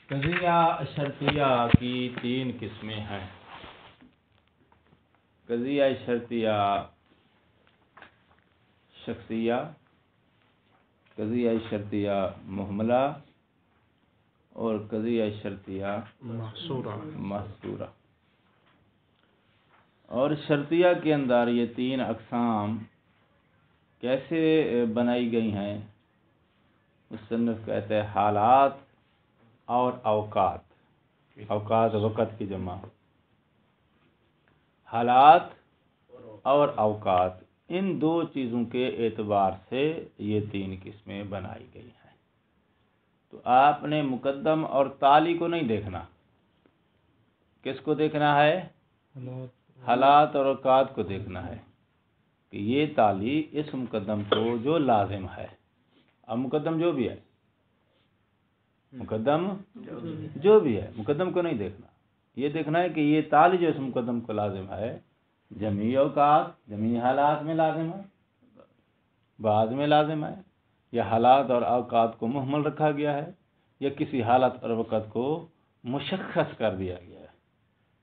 قضیہ شرطیہ کی 3 قسمیں ہیں۔ قضیہ شرطیہ شخصیہ، قضیہ شرطیہ محملہ اور قضیہ شرطیہ محصورہ۔ اور شرطیہ کے اندر یہ 3 اقسام کیسے بنائی گئی ہیں؟ مصنف کہتے ہیں حالات اور اوقات، اوقات وقت کی جمع، حالات اور اوقات، ان 2 چیزوں کے اعتبار سے یہ 3 قسمیں بنائی گئی ہیں۔ تو آپ نے مقدم اور تالی کو نہیں دیکھنا، کس کو دیکھنا ہے؟ حالات اور اوقات کو دیکھنا ہے کہ یہ تالی اس مقدم کو جو لازم ہے، اب مقدم جو بھی ہے، مقدم جو بھی ہے، مقدم کو نہیں دیکھنا، یہ دیکھنا ہے کہ یہ تالی جو اس مقدم کو لازم ہے جمیع اوقات، جمیع حالات میں لازم ہے، بعض میں لازم ہے، یا حالات اور اوقات کو محمل رکھا گیا ہے، یا کسی حالت اور وقت کو مشخص کر دیا گیا ہے۔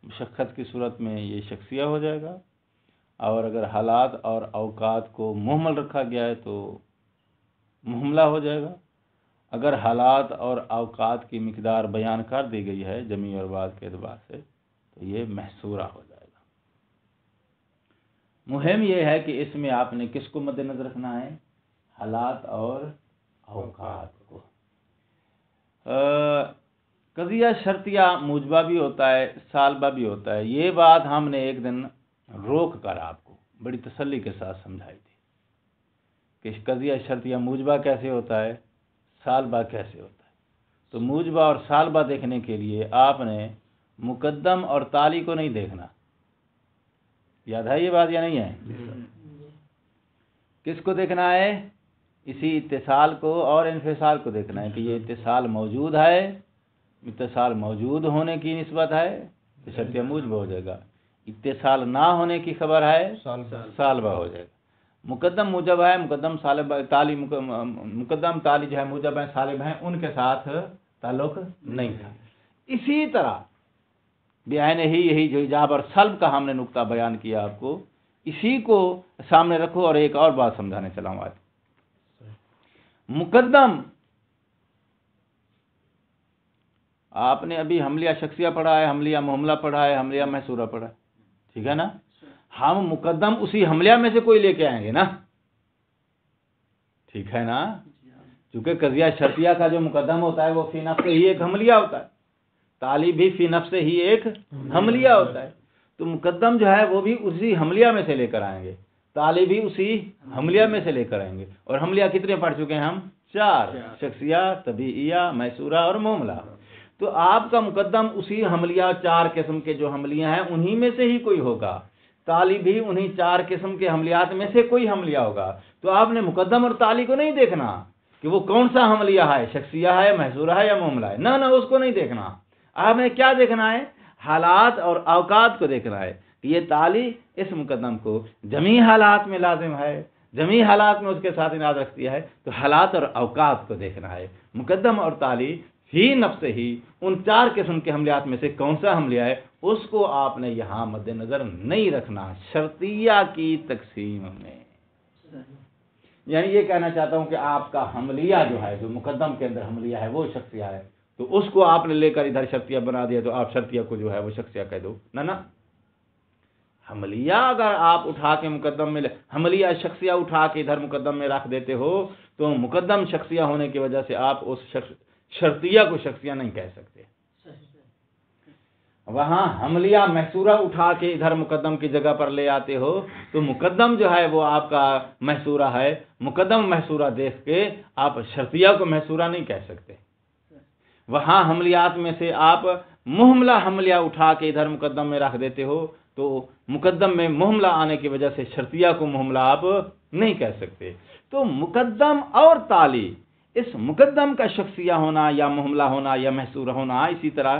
مشخص کی صورت میں یہ شخصیہ ہو جائے گا، اور اگر حالات اور اوقات کو محمل رکھا گیا ہے تو محملہ ہو جائے گا۔ اگر حالات اور اوقات کی مقدار بیان کر دی گئی ہے جمیع اور بعض کے اعتبار سے تو یہ محصورہ ہو جائے گا۔ مہم یہ ہے کہ اس میں آپ نے کس کو مد نظر رکھنا ہے؟ حالات اور اوقات کو۔ قضیہ شرطیہ موجبہ بھی ہوتا ہے، سالبہ بھی ہوتا ہے۔ یہ بات ہم نے ایک دن روک کر آپ کو بڑی تسلی کے ساتھ سمجھائی تھی کہ قضیہ شرطیہ موجبہ کیسے ہوتا ہے، سالبہ کیسے ہوتا ہے۔ تو موجبہ اور سالبہ دیکھنے کے لیے آپ نے مقدم اور تالی کو نہیں دیکھنا، یاد ہے یہ بات یا نہیں ہے؟ کس کو دیکھنا ہے؟ اسی اتصال کو اور انفصال کو دیکھنا ہے کہ یہ اتصال موجود ہے، اتصال موجود ہونے کی نسبت ہے تو شرطیہ موجبہ ہو جائے گا، اتصال نہ ہونے کی خبر ہے سالبہ ہو جائے گا۔ مقدم موجب ہے، مقدم سالب تالی، مقدم تالی جو ہے موجب ہیں سالب ہیں، ان کے ساتھ تعلق نہیں تھا۔ اسی طرح بعین ہی یہی جو ایجاب اور سلب کا ہم نے نقطہ بیان کیا آپ کو، اسی کو سامنے رکھو اور ایک اور بات سمجھانے چلا ہوں آج۔ مقدم، آپ نے ابھی حملیہ شخصیہ پڑھا ہے، حملیہ محملہ پڑھا ہے، حملیہ محصورہ پڑھا ہے، ٹھیک ہے نا؟ ہم مقدم اسی حملیہ میں سے کوئی لے کے آئیں گے نا، ٹھیک ہے نا؟ چونکہ قضیہ شرطیہ کا جو مقدم ہوتا ہے وہ فی نفس ہی ایک حملیہ ہوتا ہے، تالی بھی فی نفس ہی ایک حملیہ ہوتا ہے، تو مقدم جو ہے وہ بھی اسی حملیہ میں سے لے کر آئیں گے، تالی بھی اسی حملیہ میں سے لے کر آئیں گے۔ اور حملیہ کتنے پڑھ چکے ہیں ہم؟ 4، شخصیہ، طبیعیہ، محصورہ اور محملہ۔ تو آپ کا مقدم اسی حملیہ 4 قسم کے جو حملیہ ہیں انہی میں سے ہی کوئی ہوگا، تالی بھی انہی 4 قسم کے حملیات میں سے کوئی حملیہ ہوگا۔ تو آپ نے مقدم اور تالی کو نہیں دیکھنا کہ وہ کون سا حملیہ ہے، شخصیہ ہے، محصورہ ہے یا محملہ ہے، نہ اس کو نہیں دیکھنا۔ آپ نے کیا دیکھنا ہے؟ حالات اور اوقات کو دیکھنا ہے کہ یہ تالی اس مقدم کو جمیع حالات میں لازم ہے، جمیع حالات میں اس کے ساتھ اناد رکھتی ہے، تو حالات اور اوقات کو دیکھنا ہے۔ مقدم اور تالی فی نفس ہی ان 4 قسم کے حملیات میں سے کون سا حملیہ ہے اس کو آپ نے یہاں مد نظر نہیں رکھنا شرطیہ کی تقسیم میں۔ یعنی یہ کہنا چاہتا ہوں کہ آپ کا حملیہ جو ہے، جو مقدم کے اندر حملیہ ہے وہ شخصیہ ہے، تو اس کو آپ نے لے کر ادھر شرطیہ بنا دیا تو آپ شرطیہ کو جو ہے وہ شخصیہ کہہ دو، نہ حملیہ اگر آپ اٹھا کے مقدم میں حملیہ شخصیہ اٹھا کے ادھر مقدم میں رکھ دیتے ہو تو مقدم شخصیہ ہونے کی وجہ سے آپ اس شرطیہ کو شخصیہ نہیں کہہ سکتے۔ وہاں حملیہ محصورہ اٹھا کے ادھر مقدم کی جگہ پر لے آتے ہو تو مقدم جو ہے وہ آپ کا محصورہ ہے، مقدم محصورہ دیکھ کے آپ شرطیہ کو محصورہ نہیں کہہ سکتے۔ وہاں حملیات میں سے آپ محملہ حملیہ اٹھا کے ادھر مقدم میں رکھ دیتے ہو تو مقدم میں محملہ آنے کی وجہ سے شرطیہ کو محملہ آپ نہیں کہہ سکتے۔ تو مقدم اور تالی، اس مقدم کا شخصیہ ہونا یا محملہ ہونا یا محصورہ ہونا، اسی طرح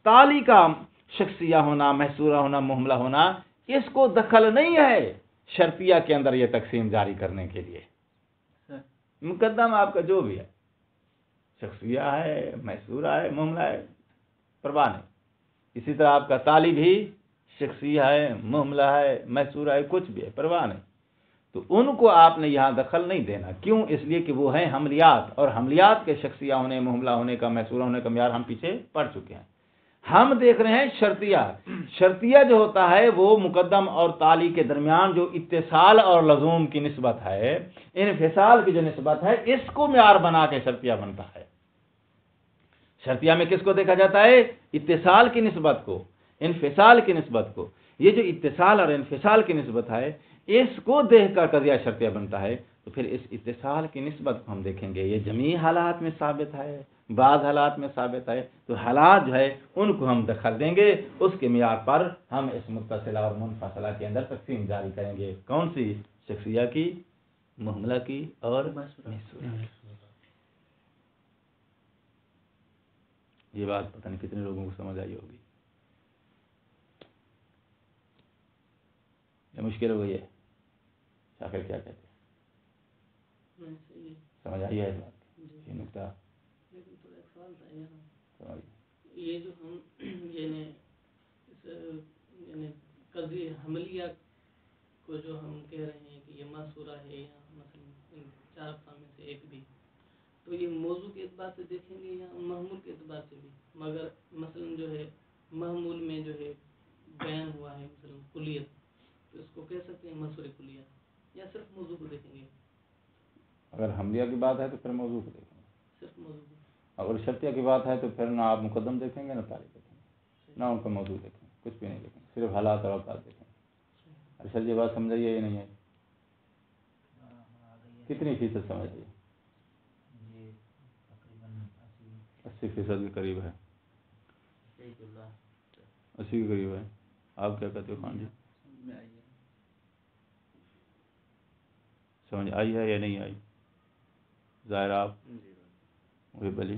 تالی کا شخصیہ ہونا، محصورہ ہونا، محملہ ہونا، اس کو دخل نہیں ہے شرطیہ کے اندر یہ تقسیم جاری کرنے کے لیے۔ مقدم آپ کا جو بھی ہے، شخصیہ ہے، محصورہ ہے، مہملہ ہے، پرواہ نہیں. اسی طرح آپ کا تالی بھی شخصیہ ہے، مہملہ ہے، محصورہ ہے، کچھ بھی ہے، پرواہ نہیں. تو ان کو آپ نے یہاں دخل نہیں دینا. کیوں؟ اس لیے کہ وہ ہیں حملیات، اور حملیات کے شخصیہ ہونے، مہملہ ہونے کا، محصورہ ہونے کا معیار ہم پیچھے پڑ چکے ہیں. ہم دیکھ رہے ہیں شرطیہ. شرطیہ جو ہوتا ہے وہ مقدم اور تالی کے درمیان جو اتصال اور لزوم کی نسبت ہے، انفصال کی جو نسبت ہے، اس کو معیار بنا کے شرطیہ بنتا ہے. شرطیہ میں کس کو دیکھا جاتا ہے؟ اتصال کی نسبت کو، انفصال کی نسبت کو. یہ جو اتصال اور انفصال کی نسبت ہے، اس کو دیکھ کر قضیہ شرطیہ بنتا ہے. تو پھر اس اتصال کی نسبت کو ہم دیکھیں گے، یہ جمیع حالات میں ثابت ہے، بعض حالات میں ثابت ہے. تو حالات جو ہے ان کو ہم دخل دیں گے، اس کے معیار پر ہم اس متصلہ اور منفصلہ کے اندر تقسیم جاری کریں گے. کون سی؟ شخصیہ کی، مہملہ کی اور محصورہ کی. یہ بات پتہ نہیں کتنے لوگوں کو سمجھ آئی ہوگی. یہ مشکل ہو گئی ہے. شاکر کیا کہتے ہیں؟ سمجھ آئی ہے اس بات؟ یہ نکتہ یہ جو ہم یعنی قضیہ حملیہ کو جو ہم کہہ رہے ہیں کہ یہ محصورہ ہے، یا مثلا ان 4 اقسام میں سے ایک بھی، تو یہ موضوع کے اعتبار سے دیکھیں گے یا محمول کے اعتبار سے بھی؟ مگر مثلا جو ہے محمول میں جو ہے بیان ہوا ہے مثلا کلیت، تو اس کو کہہ سکتے ہیں محصور کلیت، یا صرف موضوع کو دیکھیں گے؟ اگر حملیہ کی بات ہے تو پھر موضوع کو دیکھیں گے. صرف موضوع کو. اگر شرطیہ کی بات ہے تو پھر نہ آپ مقدم دیکھیں گے، نہ تالی دیکھیں گے، نہ ان کا موضوع دیکھیں گے، کچھ بھی نہیں دیکھیں گے، صرف حالات اور اوقات دیکھیں گے. اچھا، یہ بات سمجھائیے یا نہیں ہے؟ کتنی فیصد سمجھ آئیے؟ 80% کے قریب ہے. 80 کے قریب ہے. آپ کیا کہتے ہو خان جی؟ سمجھ آئی ہے یا نہیں آئی؟ ظاہر آپ بلی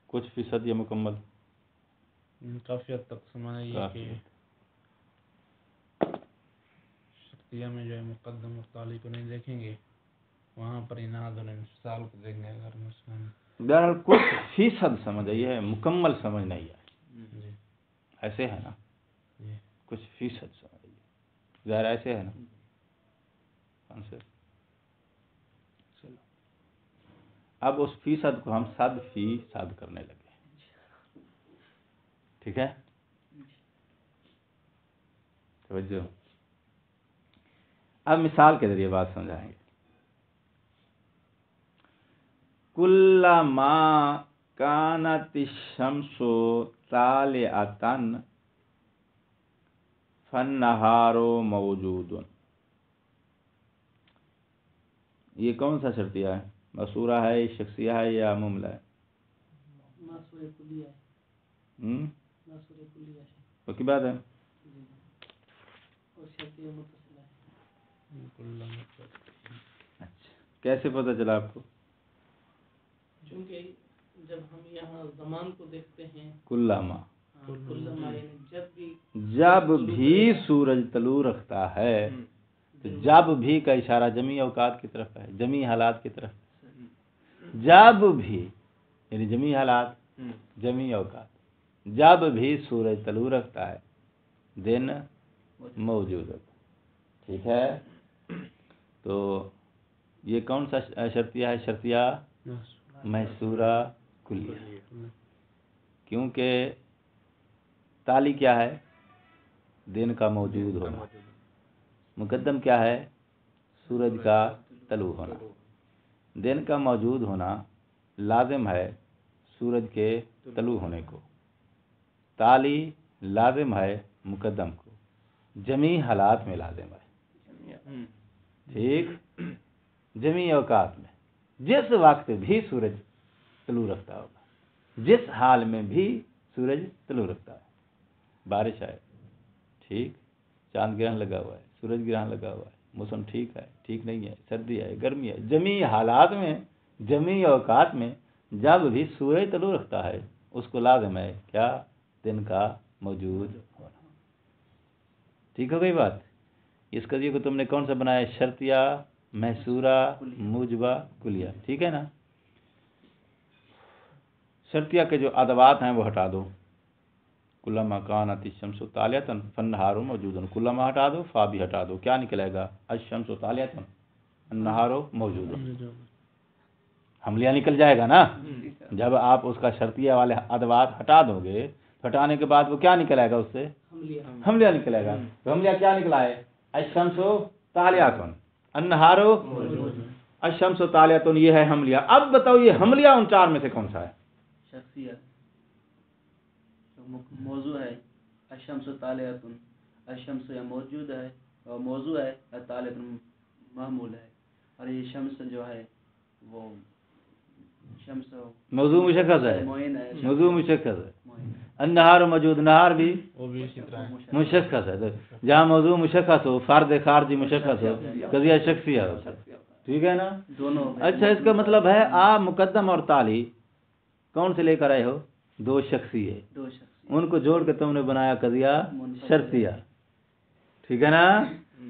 کچھ فیصد یا مکمل؟ کافی حد تک سمجھ آئی ہے کہ شرطیہ میں جو ہے مقدم اور تالی کو نہیں دیکھیں گے، وہاں پر اناد اور انفصال کو دیکھیں گے. اگر مثلا بہرحال کچھ فیصد سمجھ آئی ہے، مکمل سمجھ نہیں آئی. ایسے ہے نا، کچھ فیصد سمجھ آئی ہے، ظاہر ایسے ہے نا. چلو اب اس فیصد کو ہم 100% کرنے لگے. ٹھیک ہے، توجہ. اب مثال کے ذریعے بات سمجھائیں گے. کلما کانت الشمس طالعۃ فالنہار موجود. یہ کون سا شرطیہ ہے؟ محصورہ ہے، شخصیہ ہے، یا مملہ ہے؟ محصور کلیہ ہے. محصور کلیہ ہے. پکی بات ہے. اور شرطیہ متصلہ ہے. اچھا، کیسے پتہ چلا آپ کو؟ چونکہ جب ہم یہاں زمان کو دیکھتے ہیں، کلما، یعنی جب بھی سورج طلوع رکھتا ہے، تو جب بھی کا اشارہ جمیع اوقات کی طرف ہے، جمیع حالات کی طرف. جب بھی یعنی جمیع حالات، جمیع اوقات. جب بھی سورج طلوع رکھتا ہے، دن موجود ہوتا. ٹھیک ہے، تو یہ کون سا شرطیہ ہے؟ شرطیہ محصورہ کلیہ. کیونکہ تالی کیا ہے؟ دن کا موجود ہونا. مقدم کیا ہے؟ سورج کا طلوع ہونا. دن کا موجود ہونا لازم ہے سورج کے طلوع ہونے کو. تالی لازم ہے مقدم کو. جمیع حالات میں لازم ہے. ٹھیک، جمیع اوقات میں جس وقت بھی سورج طلوع رکھتا ہوگا، جس حال میں بھی سورج طلوع رکھتا ہے. بارش ہے، ٹھیک، چاند گرہن لگا ہوا ہے، سورج گرہن لگا ہوا ہے، موسم ٹھیک ہے، ٹھیک نہیں ہے، سردی ہے، گرمی ہے، جمیع حالات میں، جمیع اوقات میں جب بھی سورج طلوع رکھتا ہے، اس کو لازم ہے کیا؟ دن کا موجود ہونا. ٹھیک ہو گئی بات؟ اس قضیے کو تم نے کون سا بنایا؟ شرطیہ، محصورہ، موجبہ، کلیہ. ٹھیک ہے نا. شرطیہ کے جو ادوات ہیں وہ ہٹا دو. کلما کانت الشمس طالعۃ فالنہار موجود. کلما ہٹا دو، فا بھی ہٹا دو، کیا نکلے گا؟ الشمس طالعۃ النہار موجود. حملیہ نکل جائے گا نا. جب آپ اس کا شرطیہ والے ادوات ہٹا دو گے تو ہٹانے کے بعد وہ کیا نکل آئے گا؟ اس سے حملیہ نکلے گا. تو حملیہ کیا نکلا ہے؟ الشمس طالعۃ النہار موجود. الشمس طالعۃ یہ ہے حملیہ. اب بتاؤ یہ حملیہ ان چار میں سے کون سا ہے؟ شخصیہ موضوع ہے. الشمس طالعۃ، الشمس موجود ہے اور موضوع ہے، طالعۃ معمول ہے. اور یہ شمس جو ہے وہ شمس موضوع مشخص ہے، معین ہے. موضوع مشخص ہے. النہار موجود، نہار بھی وہ بھی اسی طرح ہے. مشخص ہے. جہاں موضوع مشخص ہو، فرد خارجی مشخص ہو، قضیہ شخصیہ ہو. ٹھیک ہے نا؟ دونوں. اچھا، اس کا مطلب ہے آپ مقدم اور تالی کون سے لے کر آئے ہو؟ دو شخصی ہے. دو شخص ان کو جوڑ کے تم نے بنایا قضیہ شرطیہ. ٹھیک ہے نا؟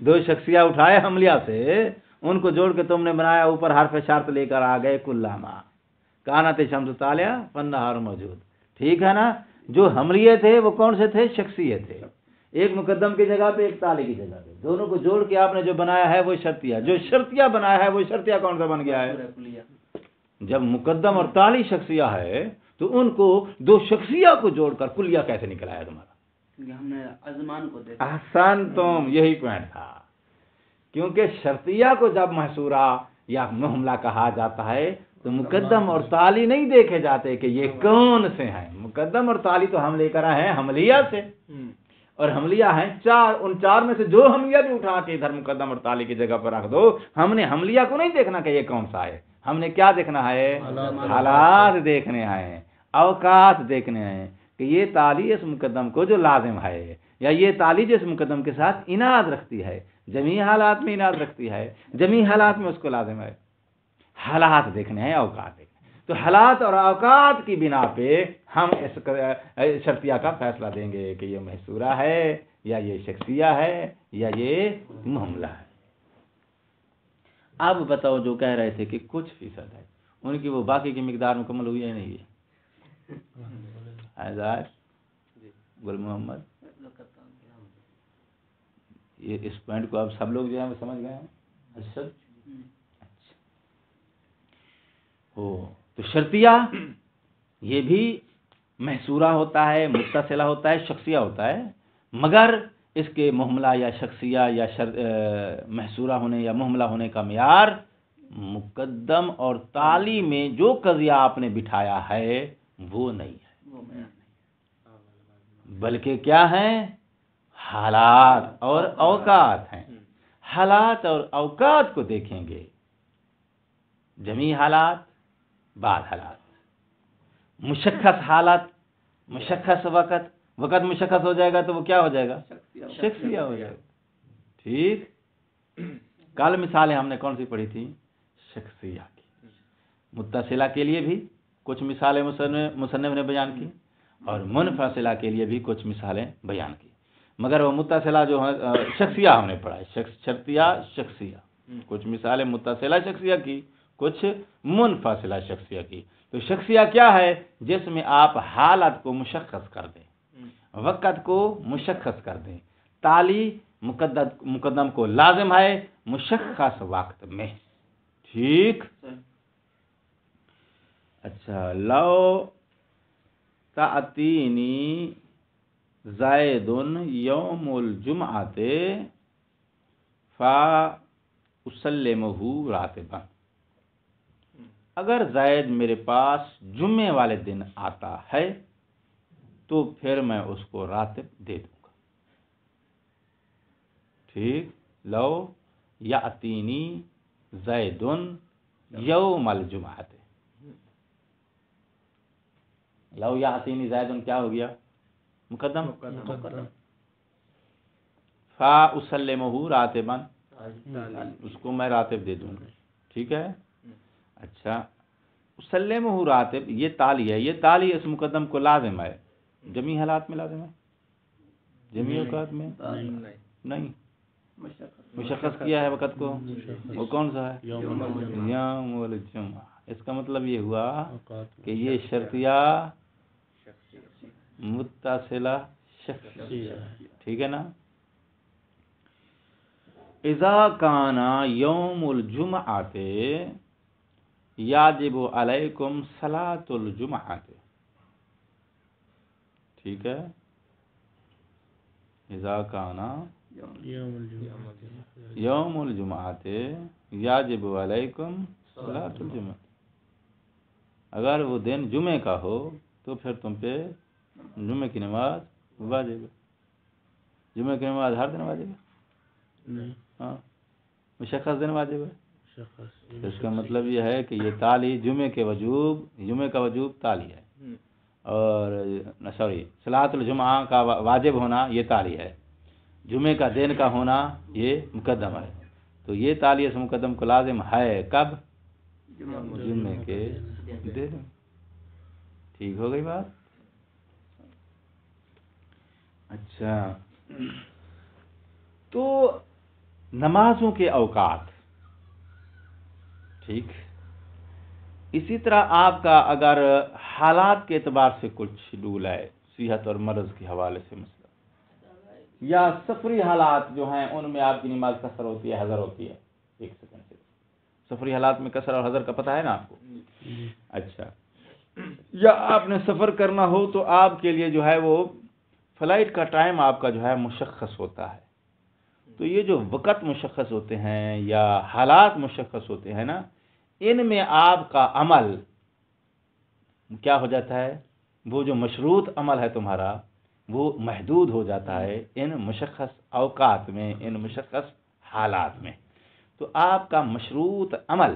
دو شخصیہ اٹھائے حملیہ سے، ان کو جوڑ کے تم نے بنایا، اوپر حرف شرط لے کر آ گئے کلما کانت الشمس طالعہ فالنہار موجود. ٹھیک ہے نا؟ جو حملیے تھے وہ کون سے تھے؟ شخصیے تھے. ایک مقدم کی جگہ پہ، ایک تالی کی جگہ پہ. دونوں کو جوڑ کے آپ نے جو بنایا ہے وہ شرطیہ. جو شرطیہ بنایا ہے وہ شرطیہ کون سا بن گیا ہے؟ جب مقدم اور تالی شخصیہ ہے تو ان کو دو شخصیہ کو جوڑ کر کلیہ کیسے نکلا ہے تمہارا؟ کیونکہ ہم نے ازمان کو دیکھا. احسن تم، یہی پوائنٹ تھا. کیونکہ شرطیہ کو جب محصورہ یا محملہ کہا جاتا ہے تو مقدم اور تالی نہیں دیکھے جاتے کہ یہ کون سے ہیں. مقدم اور تالی تو ہم لے کر آئے ہیں حملیہ سے، اور حملیہ ہیں چار. ان چار میں سے جو حملیہ بھی اٹھا کے ادھر مقدم اور تالی کی جگہ پر رکھ دو. ہم نے حملیہ کو نہیں دیکھنا کہ یہ کون سا ہے. ہم نے کیا دیکھنا ہے؟ حالات دیکھنے ہیں، اوقات دیکھنے ہیں کہ یہ تالی اس مقدم کو جو لازم ہے، یا یہ تالی جس مقدم کے ساتھ اناد رکھتی ہے، جمیع حالات میں اناد رکھتی ہے، جمیع حالات میں اس کو لازم ہے. حالات دیکھنے ہیں، اوقات دیکھنے ہیں. تو حالات اور اوقات کی بنا پہ ہم اس شرطیہ کا فیصلہ دیں گے کہ یہ محصورہ ہے، یا یہ شخصیہ ہے، یا یہ محملہ ہے. اب بتاؤ، جو کہہ رہے تھے کہ کچھ فیصد ہے، ان کی وہ باقی کی مقدار مکمل ہوئی ہے نہیں ہے؟ گل محمد، یہ اس پوائنٹ کو اب سب لوگ جو ہے وہ سمجھ گئے ہیں؟ اچھا تو شرطیہ یہ بھی محصورہ ہوتا ہے، متصلہ ہوتا ہے، شخصیہ ہوتا ہے، مگر اس کے محملہ یا شخصیہ یا محصورہ ہونے یا محملہ ہونے کا معیار مقدم اور تالی میں جو قضیہ آپ نے بٹھایا ہے وہ نہیں ہے، بلکہ کیا ہیں؟ حالات اور اوقات ہیں. حالات اور اوقات کو دیکھیں گے، جمیع حالات، بعد حالات، مشخص حالت، مشخص وقت. وقت مشخص ہو جائے گا تو وہ کیا ہو جائے گا؟ شخصیہ ہو جائے گا. ٹھیک. کل مثالیں ہم نے کون سی پڑھی تھی؟ شخصیہ کی. متصلہ کے لیے بھی کچھ مثالیں مصنف نے بیان کی، اور منفصلہ کے لیے بھی کچھ مثالیں بیان کی. مگر وہ متصلہ جو ہے شخصیہ ہم نے پڑھا ہے، شرطیہ شخصیہ. کچھ مثالیں متصلہ شخصیہ کی، کچھ منفصلہ شخصیہ کی. تو شخصیہ کیا ہے؟ جس میں آپ حالت کو مشخص کر دیں، وقت کو مشخص کر دیں. تالی مقدم کو لازم ہے مشخص وقت میں. ٹھیک. اچھا، لو تأتینی زید یوم الجمعۃ فاسلمہ راتبا. اگر زید میرے پاس جمعے والے دن آتا ہے تو پھر میں اس کو راتب دے دوں گا. ٹھیک. لو یأتینی زید یوم الجمعۃ. لو یأتینی زید کیا ہو گیا؟ مقدم. فاسلمہ راتبا، اس کو میں راتب دے دوں گا. ٹھیک ہے. اچھا، اسلمہ راتب یہ تالی ہے. یہ تالی اس مقدم کو لازم ہے، جمیع حالات میں لازم ہے، جمیع اوقات میں نہیں. مشخص کیا ہے وقت کو، وہ کون سا ہے؟ یوم الجمعہ. اس کا مطلب یہ ہوا اوقات کہ یہ شرطیہ متصلہ شخصیہ، ٹھیک ہے نا. اذا کان یوم الجمعۃ یاجب علیکم صلاۃ الجمعۃ، ٹھیک ہے. اذا کان یوم الجمعہ یوم الجمعۃ یاجب علیکم صلاۃ الجمعۃ، اگر وہ دن جمعے کا ہو تو پھر تم پہ جمعے کی نماز واجب ہے. جمعے کی نماز ہر دن واجب ہے؟ نہیں، ہاں، مشخص دن واجب ہے. شخص اس کا مطلب یہ ہے کہ یہ تالی جمعے کا وجوب تالی ہے، اور سوری صلاۃ الجمعہ کا واجب ہونا یہ تالی ہے، جمعے کا دن کا ہونا یہ مقدم ہے. تو یہ تالی اس مقدم کو لازم ہے کب؟ جمعے کے دن. ٹھیک ہو گئی بات؟ اچھا، تو نمازوں کے اوقات، ٹھیک. اسی طرح آپ کا اگر حالات کے اعتبار سے کچھ شیڈول ہے، صحت اور مرض کے حوالے سے مسئلہ، یا سفری حالات جو ہیں ان میں آپ کی نماز قصر ہوتی ہے، حضر ہوتی ہے. ایک سیکنڈ سے، سفری حالات میں قصر اور حضر کا پتہ ہے نا آپ کو؟ اچھا، یا آپ نے سفر کرنا ہو تو آپ کے لیے جو ہے وہ فلائٹ کا ٹائم آپ کا جو ہے مشخص ہوتا ہے. تو یہ جو وقت مشخص ہوتے ہیں یا حالات مشخص ہوتے ہیں نا، ان میں آپ کا عمل کیا ہو جاتا ہے؟ وہ جو مشروط عمل ہے تمہارا وہ محدود ہو جاتا ہے ان مشخص اوقات میں، ان مشخص حالات میں. تو آپ کا مشروط عمل،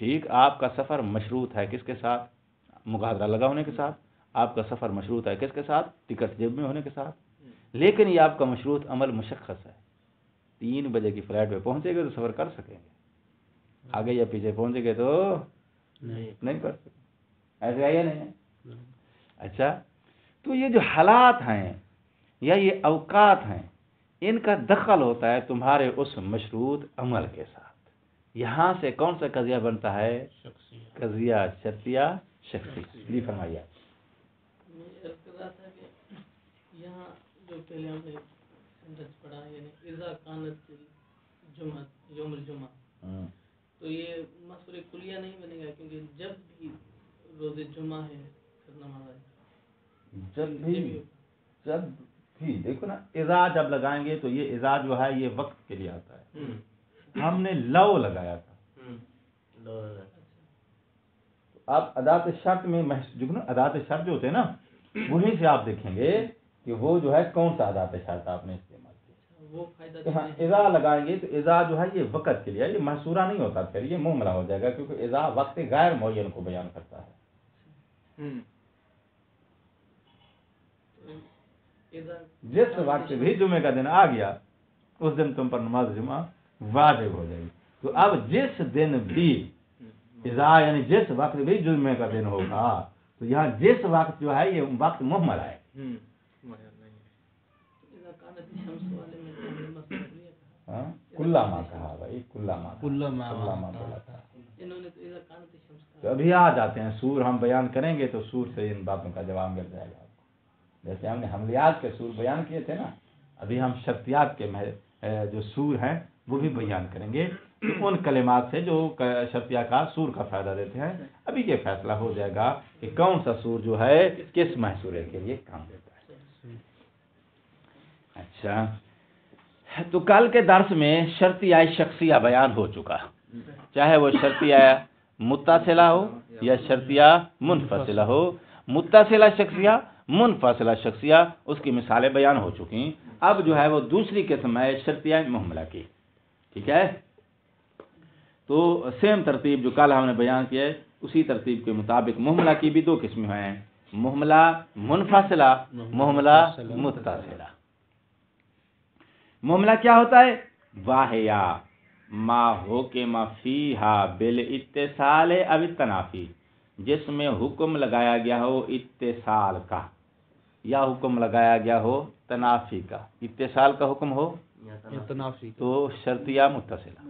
ٹھیک، آپ کا سفر مشروط ہے کس کے ساتھ؟ مغادرہ لگا ہونے کے ساتھ. آپ کا سفر مشروط ہے کس کے ساتھ؟ ٹکٹ جیب میں ہونے کے ساتھ. لیکن یہ آپ کا مشروط عمل مشخص ہے. 3 بجے کی فلائٹ پہ پہنچے گے تو سفر کر سکیں گے، آگے یا پیچھے پہنچے گے تو نہیں کر سکتے. ایسے ہے یا نہیں ہے؟ اچھا، تو یہ جو حالات ہیں یا یہ اوقات ہیں، ان کا دخل ہوتا ہے تمہارے اس مشروط عمل کے ساتھ. یہاں سے کون سا قضیہ بنتا ہے؟ قضیہ شرطیہ شخصی. جی فرمائیے. میں عرض کر رہا تھا کہ یہاں جو پہلے ہم نے سینٹنس پڑھا، یعنی اذا کانت الجمعہ یوم الجمعہ، تو یہ مصدر کلیہ نہیں بنے گا، کیونکہ جب بھی روز جمعہ ہے پھر نماز آئے. جب بھی دیکھو نا، اذا جب لگائیں گے تو یہ اذا جو ہے یہ وقت کے لیے آتا ہے. ہم نے لو لگایا تھا. آپ ادات شرط میں ادات شرط جو ہوتے ہیں نا، وہیں سے آپ دیکھیں گے کہ وہ جو ہے کون سا ادات شرط آپ نے استعمال کیا. وہ فائدہ ہاں، اذا لگائیں گے تو اذا جو ہے یہ وقت کے لیے، یہ محصورہ نہیں ہوتا، پھر یہ معاملہ ہو جائے گا، کیونکہ اذا وقت غیر معین کو بیان کرتا ہے. جس وقت بھی جمعے کا دن آ گیا اس دن تم پر نماز جمعہ واجب ہو جائے گی. تو اب جس دن بھی اذا یعنی جس وقت بھی جمعے کا دن ہوگا، تو یہاں جس وقت جو ہے یہ وقت مہمل ہے. اذا کانت الشمس والے میں تو ہم نے مصدر کلیہ کہا. ہاں، کلما کہا بھائی، کلما بولا تھا. انہوں نے تو اذا کانت الشمس تو کہا. ابھی آ جاتے ہیں سور ہم بیان کریں گے تو سور سے ان باتوں کا جواب مل جائے گا آپ کو. جیسے ہم نے حملیات کے سور بیان کیے تھے نا، ابھی ہم شرطیات کے جو سور ہیں وہ بھی بیان کریں گے. ان کلمات سے جو شرطیہ کا سور کا فائدہ دیتے ہیں، ابھی یہ فیصلہ ہو جائے گا کہ کون سا سور جو ہے کس محصورے کے لیے کام دیتا ہے. اچھا، تو کل کے درس میں شرطیہ شخصیہ بیان ہو چکا، چاہے وہ شرطیہ متصلہ ہو یا شرطیہ منفصلہ ہو. متصلہ شخصیہ، منفصلہ شخصیہ، اس کی مثالیں بیان ہو چکی. اب جو ہے وہ دوسری قسم ہے شرطیہ محملہ کی. ٹھیک ہے، تو سیم ترتیب جو کل ہم نے بیان کیا ہے اسی ترتیب کے مطابق محملہ کی بھی 2 قسمیں ہیں، محملہ منفصلہ، محملہ متصلہ. محملہ کیا ہوتا ہے؟ واہیا ما حکم فیہا بالاتصال او التنافی، جس میں حکم لگایا گیا ہو اتصال کا یا حکم لگایا گیا ہو تنافی کا. اتصال کا حکم ہو تنافی تو شرطیہ متصلہ،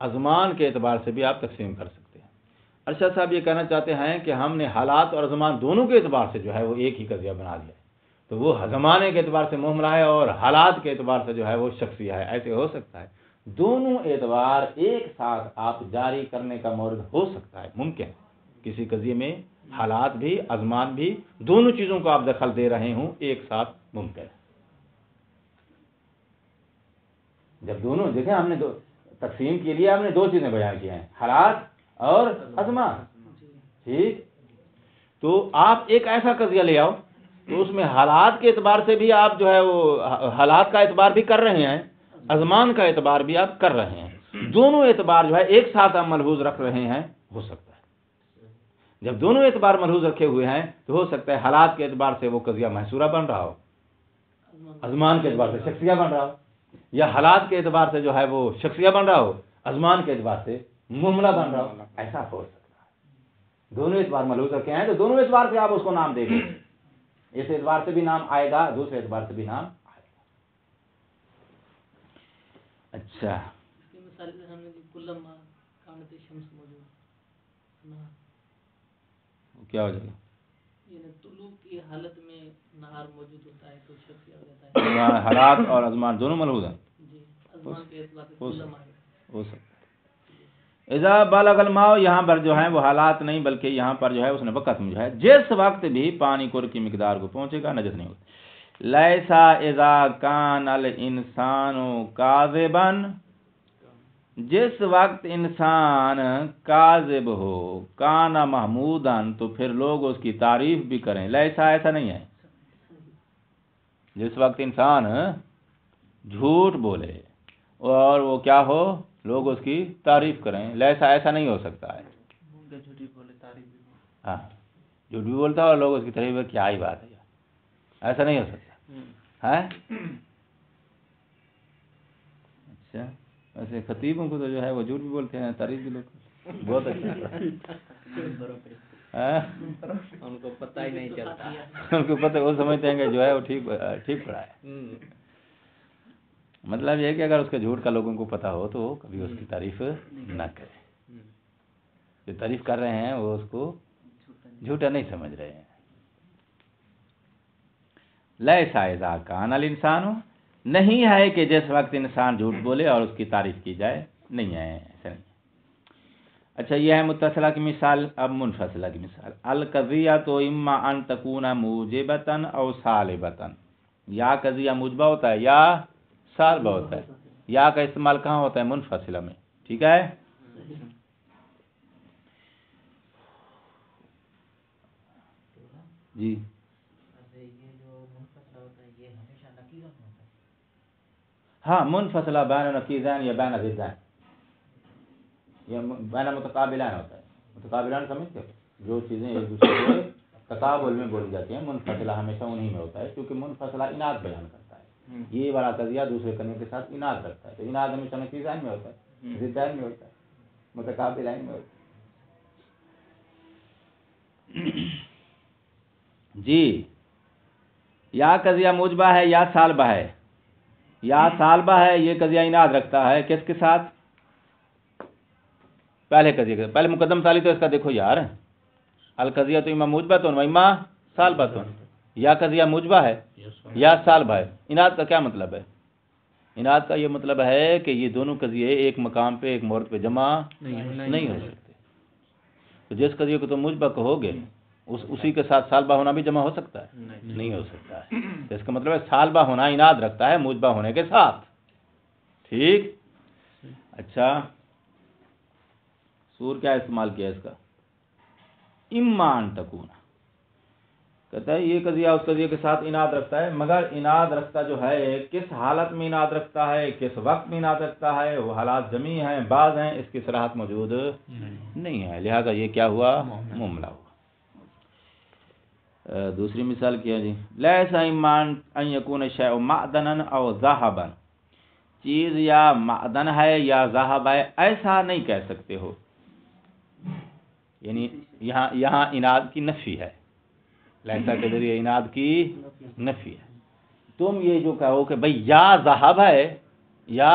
ازمان کے اعتبار سے بھی آپ تقسیم کر سکتے ہیں۔ ارشد صاحب یہ کہنا چاہتے ہیں کہ ہم نے حالات اور ازمان دونوں کے اعتبار سے جو ہے وہ ایک ہی قضیہ بنا دیا ہے، تو وہ زمانے کے اعتبار سے معاملہ ہے اور حالات کے اعتبار سے جو ہے وہ شخصیہ ہے۔ ایسے ہو سکتا ہے دونوں اعتبار ایک ساتھ آپ جاری کرنے کا مورد ہو سکتا ہے، ممکن ہے کسی قضیے میں حالات بھی ازمان بھی دونوں چیزوں کو آپ دخل دے رہے ہوں ایک ساتھ، ممکن ہے۔ جب دونوں دیکھیں ہم نے تقسیم کے لیے ہم نے دو چیزیں بیان کی ہیں، حالات اور ازمان، ٹھیک؟ تو آپ ایک ایسا قضیہ لے آؤ تو اس میں حالات کے اعتبار سے بھی آپ جو ہے وہ حالات کا اعتبار بھی کر رہے ہیں، ازمان کا اعتبار بھی آپ کر رہے ہیں، دونوں اعتبار جو ہے ایک ساتھ آپ ملحوظ رکھ رہے ہیں، ہو سکتا ہے۔ جب دونوں اعتبار ملحوظ رکھے ہوئے ہیں تو ہو سکتا ہے حالات کے اعتبار سے وہ قضیہ محصورہ بن رہا ہو، ازمان کے اعتبار سے شخصیہ بن رہا ہو، یا حالات کے اعتبار سے جو ہے وہ شخصیہ بن رہا ہو، ازمان کے اعتبار سے معاملہ بن رہا ہو، ایسا ہو سکتا ہے۔ دونوں اعتبار ملحوظ رکھے ہیں تو دونوں اعتبار سے آپ اس کو نام دیں گے، اس اعتبار سے بھی نام آئے گا، دوسرے اعتبار سے بھی نام آئے گا۔ اچھا، اس کی مثال میں ہم نے کلما کانت شمس موجود، کیا ہو جائے گا؟ یعنی طلوع کی حالت میں نہار موجود ہوتا ہے تو شخصیہ ہو جاتا ہے۔ حالات اور ازمان دونوں ملحوظ ہیں، جی، ازمان کے اعتبار سے کلما ہے۔ ہو سکتا ہے۔ اذا بلغ الماء، یہاں پر جو ہے وہ حالات نہیں بلکہ یہاں پر جو ہے اس نے وقت میں جو ہے جس وقت بھی پانی کور کی مقدار کو پہنچے گا نجس نہیں ہوتا۔ لیسا اذا کان الانسان کاذبا، جس وقت انسان کاذب ہو، کانا محمودن، تو پھر لوگ اس کی تعریف بھی کریں۔ لیسا ایسا نہیں ہے، جس وقت انسان جھوٹ بولے اور وہ کیا ہو، لوگ اس کی تعریف کریں، لیسا ایسا نہیں ہو سکتا ہے۔ جھوٹی بولے تعریف بھی بولے۔ ہاں، جھوٹ بھی بولتا ہے اور لوگ اس کی تعریف کیا ہی بات ہے یار، ایسا نہیں ہو سکتا ہے۔ اچھا، ویسے خطیبوں کو تو جو ہے وہ جھوٹ بھی بولتے ہیں، تعریف بھی لوگ بہت اچھا، ان کو پتہ ہی نہیں چلتا، ان کو پتہ، وہ سمجھتے ہیں کہ جو ہے وہ ٹھیک پڑا ہے۔ مطلب یہ کہ اگر اس کے جھوٹ کا لوگوں کو پتہ ہو تو وہ کبھی اس کی تعریف نہ کرے، جو تعریف کر رہے ہیں وہ اس کو جھوٹا نہیں سمجھ رہے ہیں۔ لیسا اذا کان الانسان، نہیں ہے کہ جس وقت انسان جھوٹ بولے اور اس کی تعریف کی جائے، نہیں ہے، ایسا نہیں۔ اچھا، یہ ہے متصلہ کی مثال۔ اب منفصلہ کی مثال۔ القضیۃ اما ان تکون موجبۃ او سالبۃ، یا قضیہ موجبہ ہوتا ہے یا سالبہ ہوتا ہے۔ یا کا استعمال کہاں ہوتا ہے؟ منفصلہ میں، ٹھیک ہے۔ جی، یہ جو منفصلہ ہوتا ہے یہ ہمیشہ نکیرہ میں ہوتا ہے۔ ہاں، منفصلہ بین نقیضین یا بین ضدین، یہ بین متقابلین ہوتا ہے۔ متقابلین سمجھتے ہو؟ جو چیزیں ایک دوسرے کے تقابل میں بولی جاتی ہیں، منفصلہ ہمیشہ انہی میں ہوتا ہے، کیونکہ منفصلہ اناد بیان کرتا ہے، یہ والا قضیہ دوسرے قضیے کے ساتھ اناد رکھتا ہے، تو اناد ہمیشہ نقیضین میں ہوتا ہے، ضدین میں ہوتا ہے، متقابلین میں ہوتا ہے۔ جی، یا قضیہ موجبہ ہے یا سالبہ ہے، یا سالبہ ہے، یہ قضیہ اناد رکھتا ہے کس کے ساتھ؟ پہلے قضیے کے، پہلے مقدم ثانی تو اس کا دیکھو یار، القضیہ تو اما موجبہ تو اما سالبہ تو، یا قضیہ موجبہ ہے یا سالبہ ہے۔ اناد کا کیا مطلب ہے؟ اناد کا یہ مطلب ہے کہ یہ دونوں قضیے ایک مقام پہ ایک مورد پہ جمع نہیں ہو سکتے۔ تو جس قضیے کو تم موجبہ کہو گے اسی کے ساتھ سالبہ ہونا بھی جمع ہو سکتا ہے؟ نہیں ہو سکتا ہے۔ تو اس کا مطلب ہے سالبہ ہونا اناد رکھتا ہے موجبہ ہونے کے ساتھ، ٹھیک۔ اچھا، سور کیا استعمال کیا اس کا؟ اما ان تکون، کہتا ہے یہ قضیہ اس قضیے کے ساتھ اناد رکھتا ہے، مگر اناد رکھتا جو ہے کس حالت میں اناد رکھتا ہے، کس وقت میں اناد رکھتا ہے، وہ حالات جمعی ہیں، بعض ہیں، اس کی صراحت موجود نہیں ہے، لہذا یہ کیا ہوا؟ معاملہ ہوا۔ دوسری مثال کیا جی؟ لیسا اما ان یکون الشیء معدنا او ذهبا، چیز یا معدن ہے یا ذهب ہے، ایسا نہیں کہہ سکتے ہو، یعنی یہاں اناد کی نفی ہے، لیسا کے ذریعے اناد کی نفی ہے۔ تم یہ جو کہو کہ بھئی یا ذهب ہے یا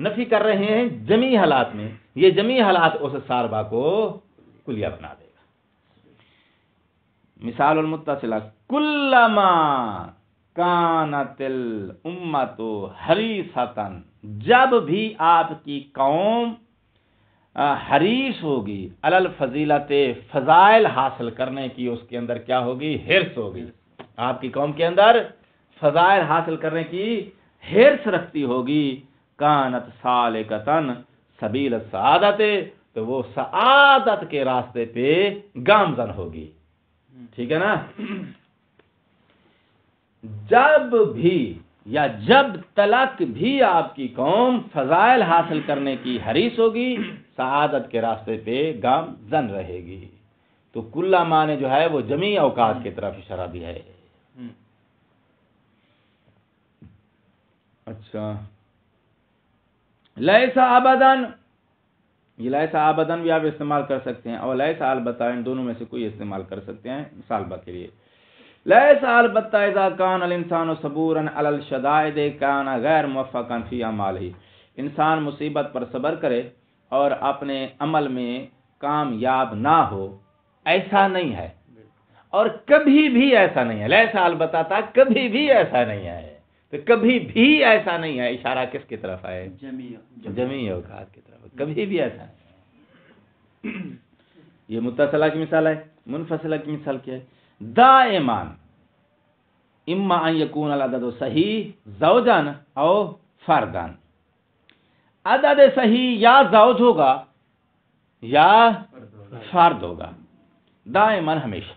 نفی کر رہے ہیں جمی حالات میں، یہ جمی حالات اس سالبہ کو کلیہ بنا دے گا۔ مثال المتصلہ کلما کانت الامت حریصۃ، جب بھی آپ کی قوم حریص ہوگی، علل فضیلت، فضائل حاصل کرنے کی، اس کے اندر کیا ہوگی؟ حرص ہوگی۔ آپ کی قوم کے اندر فضائل حاصل کرنے کی حرص رکھتی ہوگی، کانت سالکتن سبیل السعادت، تو وہ سعادت کے راستے پہ گامزن ہوگی۔ ٹھیک ہے نا؟ جب بھی یا جب تلک بھی آپ کی قوم فضائل حاصل کرنے کی حریص ہوگی، سعادت کے راستے پہ گامزن رہے گی۔ تو کلہ معنی جو ہے وہ جمی اوقات کی طرف اشارہ بھی ہے۔ اچھا، لیسا ابدن، یہ لیسا ابدن بھی آپ استعمال کر سکتے ہیں، اور لیسا البتہ، ان دونوں میں سے کوئی استعمال کر سکتے ہیں مصالبہ کے لیے۔ لیسا البتہ اذا کان الانسان صبورا علی الشدائد کان غیر موفقا فی اعمالہ، انسان مصیبت پر صبر کرے اور اپنے عمل میں کامیاب نہ ہو، ایسا نہیں ہے، اور کبھی بھی ایسا نہیں ہے۔ لیسا البتہ تھا، کبھی بھی ایسا نہیں ہے، تو کبھی بھی ایسا نہیں ہے، اشارہ کس کی طرف ہے؟ جمی اوقات کی طرف، کبھی بھی ایسا نہیں۔ یہ متصلہ کی مثال ہے۔ منفصلہ کی مثال کیا ہے؟ دائمان اما ان یکون العدد صحیح زوجان او فردان، عدد صحیح یا زوج ہوگا یا فرد ہوگا، دائمان ہمیشہ،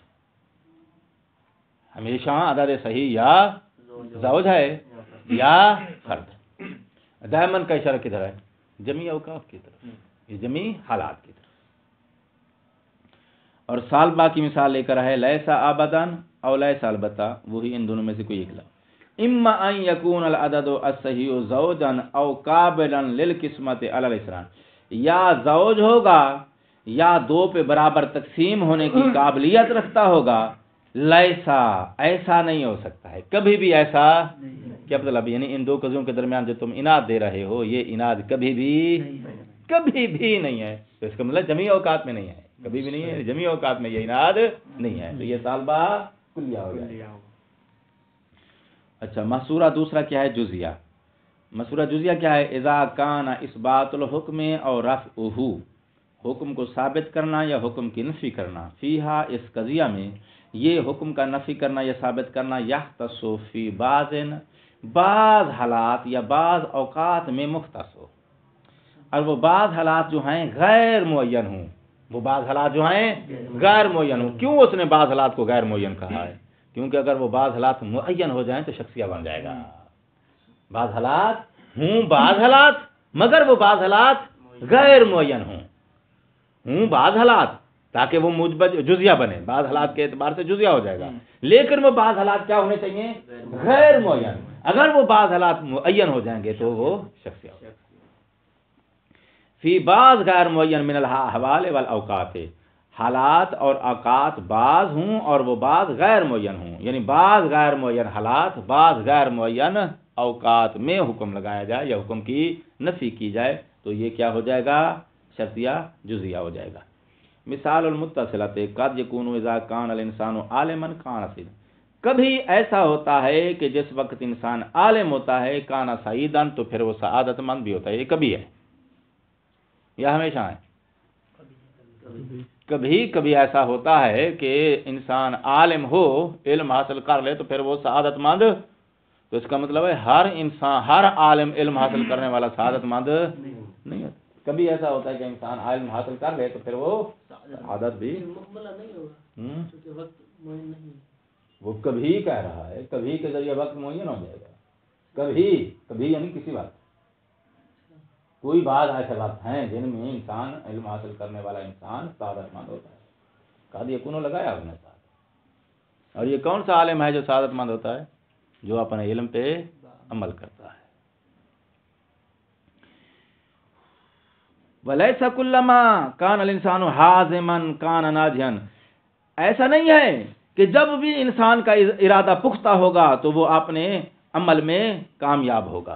ہمیشہ عدد صحیح یا زوج ہے یا فرد۔ دائمان کا اشارہ کدھر ہے؟ جمی اوقاف کی طرف، یہ جمی حالات کی طرف۔ اور سالبہ کی مثال لے کر ہے لیسا ابدن او لیسا البتہ، وہی ان دونوں میں سے کوئی ایک لفظ۔ اما ان یکون العدد الصحیح زوجا او قابلا للقسمت علی الاسران، یا زوج ہوگا یا دو پہ برابر تقسیم ہونے کی قابلیت رکھتا ہوگا، لیسا ایسا نہیں ہو سکتا ہے، کبھی بھی ایسا کیا مطلب؟ یعنی ان دو قضیوں کے درمیان جو تم اناد دے رہے ہو، یہ اناد کبھی بھی نہیں ہے، تو اس کا مطلب جمی اوقات میں نہیں ہے، کبھی بھی نہیں ہے، جمی اوقات میں یہ اناد نہیں ہے، تو یہ سالبہ کلیہ ہو جائے گا۔ اچھا، محصورہ دوسرا کیا ہے؟ جزیہ۔ محصورہ جزیہ کیا ہے؟ اذا کان اثبات الحکم اور رفعہ، حکم کو ثابت کرنا یا حکم کی نفی کرنا، فیہا اس قضیہ میں، یہ حکم کا نفی کرنا یا ثابت کرنا، یختص فی بعض حالات یا بعض اوقات میں مختص ہو، اور وہ بعض حالات جو ہیں غیر معین ہوں، وہ بعض حالات جو ہیں غیر معین ہوں۔ کیوں اس نے بعض حالات کو غیر معین کہا ہے؟ کیونکہ اگر وہ بعض حالات معین ہو جائیں تو شخصیہ بن جائے گا۔ بعض حالات ہوں، بعض حالات، مگر وہ بعض حالات غیر معین ہوں بعض حالات، تاکہ وہ موجب جزیہ بنے، بعض حالات کے اعتبار سے جزیہ ہو جائے گا، لیکن وہ بعض حالات کیا ہونے چاہیے؟ غیر معین۔ اگر وہ بعض حالات معین ہو جائیں گے تو وہ شخصیہ ہو جائے گا۔ فی بعض غیر معین من الاحوال والاوقات، حالات اور اوقات بعض ہوں اور وہ بعض غیر معین ہوں، یعنی بعض غیر معین حالات، بعض غیر معین اوقات میں حکم لگایا جائے یا حکم کی نفی کی جائے تو یہ کیا ہو جائے گا؟ شرطیہ جزیہ ہو جائے گا۔ مثال المتصلۃ قد یکون اذا کان الانسان عالما کان سعیدا، کبھی ایسا ہوتا ہے کہ جس وقت انسان عالم ہوتا ہے، کان سعیدا، تو پھر وہ سعادت مند بھی ہوتا ہے۔ یہ کبھی ہے یا ہمیشہ ہے؟ کبھی کبھی ایسا ہوتا ہے کہ انسان عالم ہو، علم حاصل کر لے تو پھر وہ سعادت مند، تو اس کا مطلب ہے ہر انسان، ہر عالم علم حاصل کرنے والا سعادت مند نہیں ہوتا۔ کبھی ایسا ہوتا ہے کہ انسان علم حاصل کر لے تو پھر وہ سعادت بھی مقبلہ نہیں ہوگا کیونکہ وقت معین نہیں ہے۔ وہ کبھی کہہ رہا ہے، کبھی کے ذریعے وقت معین ہو جائے گا، کبھی یعنی کسی وقت۔ کوئی بعض ایسے وقت ہیں جن میں انسان علم حاصل کرنے والا انسان سعادت مند ہوتا ہے۔ قد یکون لگایا اس نے ساتھ، اور یہ کون سا عالم ہے جو سعادت مند ہوتا ہے؟ جو اپنے علم پہ عمل کرتا ہے۔ وَلَيْسَ كُلَّمَا كَانَ الْإِنسَانُ حَازِمًا كَانَ نَاجِحًا، ایسا نہیں ہے کہ جب بھی انسان کا ارادہ پختہ ہوگا تو وہ اپنے عمل میں کامیاب ہوگا۔